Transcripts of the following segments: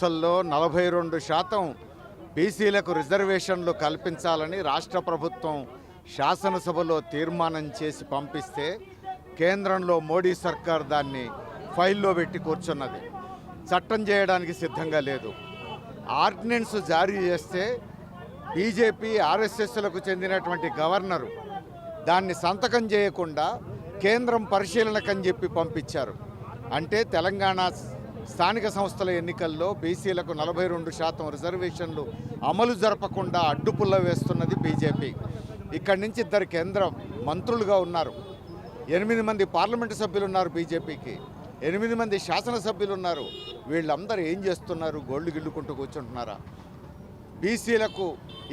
లో 42% బీసీలకు రిజర్వేషన్లు కల్పించాలని రాష్ట్ర ప్రభుత్వం శాసనసభలో తీర్మానం చేసి పంపిస్తే కేంద్రంలో మోడీ సర్కార్ దాన్ని ఫైల్లో పెట్టి కూర్చున్నది. చట్టం చేయడానికి సిద్ధంగా లేదు. ఆర్డినెన్స్ జారీ చేస్తే బీజేపీ ఆర్ఎస్ఎస్లకు చెందినటువంటి గవర్నరు దాన్ని సంతకం చేయకుండా కేంద్రం పరిశీలనకని చెప్పి పంపించారు. అంటే తెలంగాణ స్థానిక సంస్థల ఎన్నికల్లో బీసీలకు 42% రిజర్వేషన్లు అమలు జరపకుండా అడ్డుపుల్ల వేస్తున్నది బీజేపీ. ఇక్కడి నుంచి 2 కేంద్ర మంత్రులుగా ఉన్నారు, 8 మంది పార్లమెంటు సభ్యులు ఉన్నారు, బీజేపీకి 8 మంది శాసనసభ్యులు ఉన్నారు. వీళ్ళందరూ ఏం చేస్తున్నారు? గోళ్లు గిల్లుకుంటూ కూర్చుంటున్నారా? బీసీలకు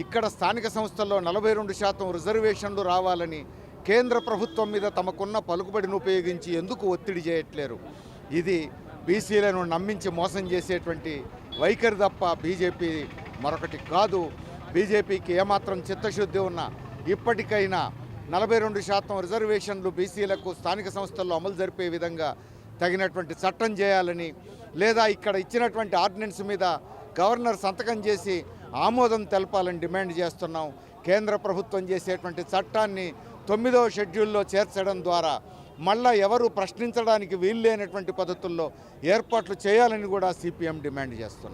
ఇక్కడ స్థానిక సంస్థల్లో 42% రిజర్వేషన్లు రావాలని కేంద్ర ప్రభుత్వం మీద తమకున్న పలుకుబడిని ఉపయోగించి ఎందుకు ఒత్తిడి చేయట్లేరు? ఇది బీసీలను నమ్మించి మోసం చేసేటువంటి వైఖరి తప్ప బీజేపీ మరొకటి కాదు. బీజేపీకి ఏమాత్రం చిత్తశుద్ధి ఉన్నా ఇప్పటికైనా 42% రిజర్వేషన్లు బీసీలకు స్థానిక సంస్థల్లో అమలు జరిపే విధంగా తగినటువంటి చట్టం చేయాలని, లేదా ఇక్కడ ఇచ్చినటువంటి ఆర్డినెన్స్ మీద గవర్నర్ సంతకం చేసి ఆమోదం తెలపాలని డిమాండ్ చేస్తున్నాం. కేంద్ర ప్రభుత్వం చేసేటువంటి చట్టాన్ని 9వ షెడ్యూల్లో చేర్చడం ద్వారా మళ్ళా ఎవరు ప్రశ్నించడానికి వీల్లేనటువంటి పద్ధతుల్లో ఏర్పాట్లు చేయాలని కూడా సిపిఎం డిమాండ్ చేస్తున్నది.